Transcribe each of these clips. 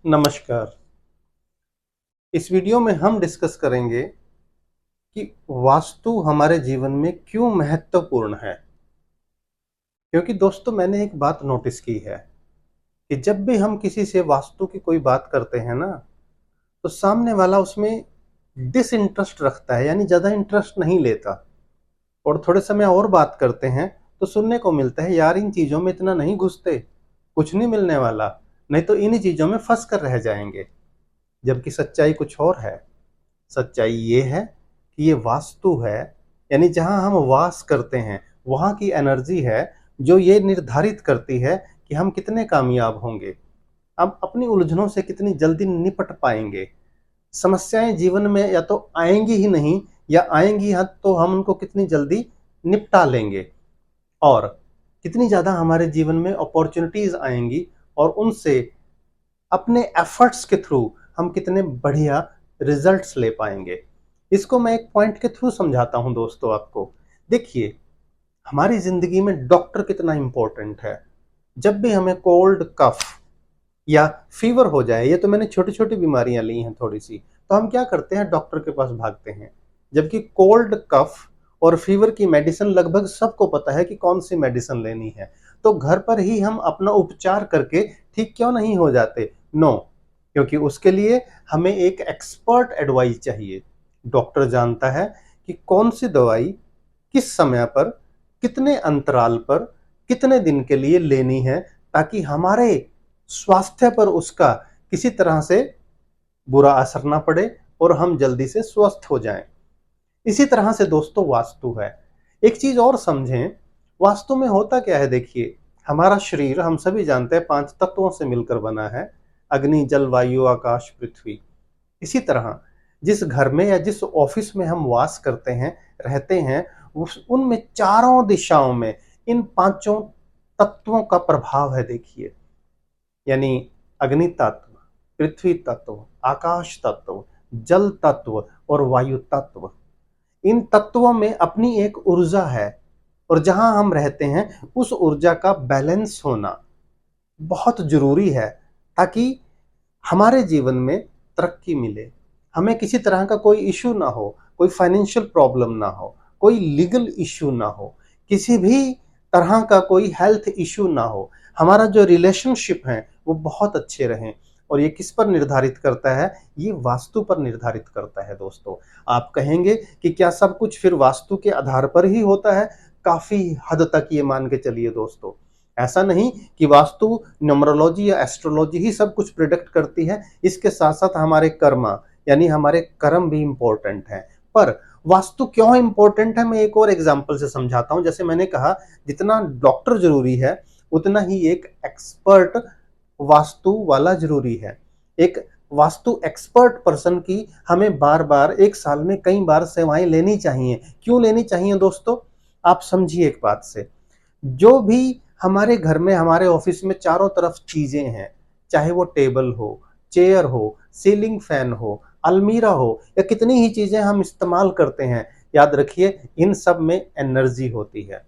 नमस्कार। इस वीडियो में हम डिस्कस करेंगे कि वास्तु हमारे जीवन में क्यों महत्वपूर्ण है। क्योंकि दोस्तों मैंने एक बात नोटिस की है कि जब भी हम किसी से वास्तु की कोई बात करते हैं ना, तो सामने वाला उसमें डिसइंटरेस्ट रखता है, यानी ज़्यादा इंटरेस्ट नहीं लेता। और थोड़े समय और बात करते हैं तो सुनने को मिलता है, यार इन चीज़ों में इतना नहीं घुसते, कुछ नहीं मिलने वाला, नहीं तो इन्हीं चीज़ों में फंस कर रह जाएंगे। जबकि सच्चाई कुछ और है। सच्चाई ये है कि ये वास्तु है, यानी जहाँ हम वास करते हैं वहाँ की एनर्जी है जो ये निर्धारित करती है कि हम कितने कामयाब होंगे, हम अपनी उलझनों से कितनी जल्दी निपट पाएंगे। समस्याएं जीवन में या तो आएंगी ही नहीं, या आएंगी तो हम उनको कितनी जल्दी निपटा लेंगे, और कितनी ज़्यादा हमारे जीवन में अपॉर्चुनिटीज़ आएंगी और उनसे अपने एफर्ट्स के थ्रू हम कितने बढ़िया रिजल्ट्स ले पाएंगे। इसको मैं एक पॉइंट के थ्रू समझाता हूं दोस्तों आपको। देखिए, हमारी जिंदगी में डॉक्टर कितना इंपॉर्टेंट है। जब भी हमें कोल्ड कफ या फीवर हो जाए, ये तो मैंने छोटी छोटी बीमारियां ली हैं थोड़ी सी, तो हम क्या करते हैं, डॉक्टर के पास भागते हैं। जबकि कोल्ड कफ और फीवर की मेडिसिन लगभग सबको पता है कि कौन सी मेडिसिन लेनी है, तो घर पर ही हम अपना उपचार करके ठीक क्यों नहीं हो जाते? नो, क्योंकि उसके लिए हमें एक एक्सपर्ट एडवाइस चाहिए। डॉक्टर जानता है कि कौन सी दवाई किस समय पर, कितने अंतराल पर, कितने दिन के लिए लेनी है, ताकि हमारे स्वास्थ्य पर उसका किसी तरह से बुरा असर ना पड़े और हम जल्दी से स्वस्थ हो जाएं। इसी तरह से दोस्तों वास्तु है। एक चीज और समझें, वास्तु में होता क्या है। देखिए, हमारा शरीर हम सभी जानते हैं 5 तत्वों से मिलकर बना है: अग्नि, जल, वायु, आकाश, पृथ्वी। इसी तरह जिस घर में या जिस ऑफिस में हम वास करते हैं, रहते हैं, उनमें चारों दिशाओं में इन पांचों तत्वों का प्रभाव है। देखिए, यानी अग्नि तत्व, पृथ्वी तत्व, आकाश तत्व, जल तत्व और वायु तत्व। इन तत्वों में अपनी एक ऊर्जा है, और जहां हम रहते हैं उस ऊर्जा का बैलेंस होना बहुत जरूरी है, ताकि हमारे जीवन में तरक्की मिले, हमें किसी तरह का कोई इशू ना हो, कोई फाइनेंशियल प्रॉब्लम ना हो, कोई लीगल इशू ना हो, किसी भी तरह का कोई हेल्थ इशू ना हो, हमारा जो रिलेशनशिप है वो बहुत अच्छे रहें। और ये किस पर निर्धारित करता है? ये वास्तु पर निर्धारित करता है दोस्तों। आप कहेंगे कि क्या सब कुछ फिर वास्तु के आधार पर ही होता है? काफी हद तक ये मान के चलिए दोस्तों। ऐसा नहीं कि वास्तु, न्यूमरोलॉजी या एस्ट्रोलॉजी ही सब कुछ प्रिडिक्ट करती है। इसके साथ साथ हमारे कर्मा, यानी हमारे कर्म भी इंपॉर्टेंट है। पर वास्तु क्यों इंपॉर्टेंट है, मैं एक और एग्जांपल से समझाता हूं। जैसे मैंने कहा, जितना डॉक्टर जरूरी है उतना ही एक एक्सपर्ट वास्तु वाला जरूरी है। एक वास्तु एक्सपर्ट पर्सन की हमें बार बार, एक साल में कई बार सेवाएं लेनी चाहिए। क्यों लेनी चाहिए दोस्तों? आप समझिए एक बात से। जो भी हमारे घर में, हमारे ऑफिस में चारों तरफ चीजें हैं, चाहे वो टेबल हो, चेयर हो, सीलिंग फैन हो, अलमीरा हो, या कितनी ही चीजें हम इस्तेमाल करते हैं, याद रखिए इन सब में एनर्जी होती है।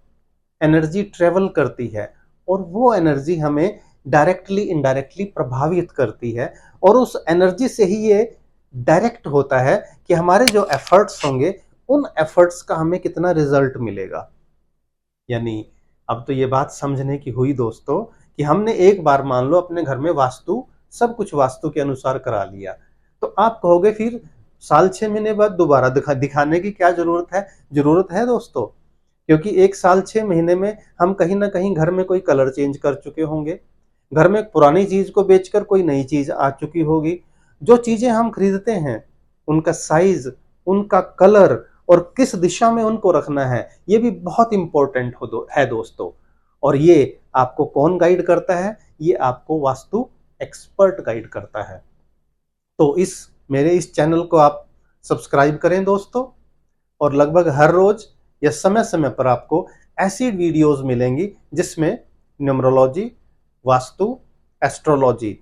एनर्जी ट्रेवल करती है, और वो एनर्जी हमें डायरेक्टली इनडायरेक्टली प्रभावित करती है। और उस एनर्जी से ही ये डायरेक्ट होता है कि हमारे जो एफर्ट्स होंगे, उन एफर्ट्स का हमें कितना रिजल्ट मिलेगा। यानी अब तो ये बात समझने की हुई दोस्तों कि हमने एक बार मान लो अपने घर में वास्तु, सब कुछ वास्तु के अनुसार करा लिया, तो आप कहोगे फिर साल 6 महीने बाद दोबारा दिखाने की क्या जरूरत है? जरूरत है दोस्तों, क्योंकि एक साल 6 महीने में हम कहीं ना कहीं घर में कोई कलर चेंज कर चुके होंगे, घर में पुरानी चीज को बेचकर कोई नई चीज आ चुकी होगी। जो चीजें हम खरीदते हैं, उनका साइज, उनका कलर और किस दिशा में उनको रखना है, ये भी बहुत इंपॉर्टेंट है दोस्तों। और ये आपको कौन गाइड करता है? ये आपको वास्तु एक्सपर्ट गाइड करता है। तो मेरे इस चैनल को आप सब्सक्राइब करें दोस्तों, और लगभग हर रोज या समय समय पर आपको ऐसी वीडियोस मिलेंगी जिसमें न्यूमरोलॉजी, वास्तु, एस्ट्रोलॉजी,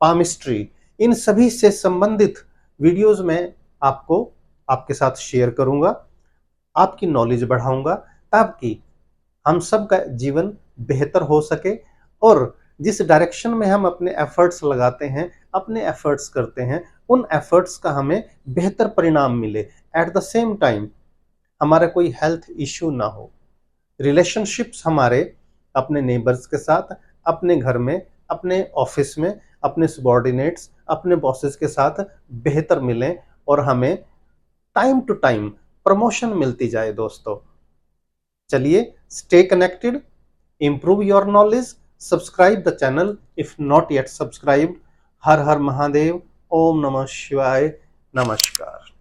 पामिस्ट्री, इन सभी से संबंधित वीडियोस में आपको, आपके साथ शेयर करूंगा, आपकी नॉलेज बढ़ाऊंगा, ताकि हम सब का जीवन बेहतर हो सके और जिस डायरेक्शन में हम अपने एफर्ट्स लगाते हैं, अपने एफर्ट्स करते हैं, उन एफर्ट्स का हमें बेहतर परिणाम मिले। एट द सेम टाइम हमारा कोई हेल्थ इश्यू ना हो, रिलेशनशिप्स हमारे अपने नेबर्स के साथ, अपने घर में, अपने ऑफिस में, अपने सबॉर्डिनेट्स, अपने बॉसेस के साथ बेहतर मिलें और हमें टाइम टू टाइम प्रमोशन मिलती जाए दोस्तों। चलिए, stay connected, improve your knowledge, subscribe the channel if not yet subscribed. हर हर महादेव, ओम नमः शिवाय, नमस्कार।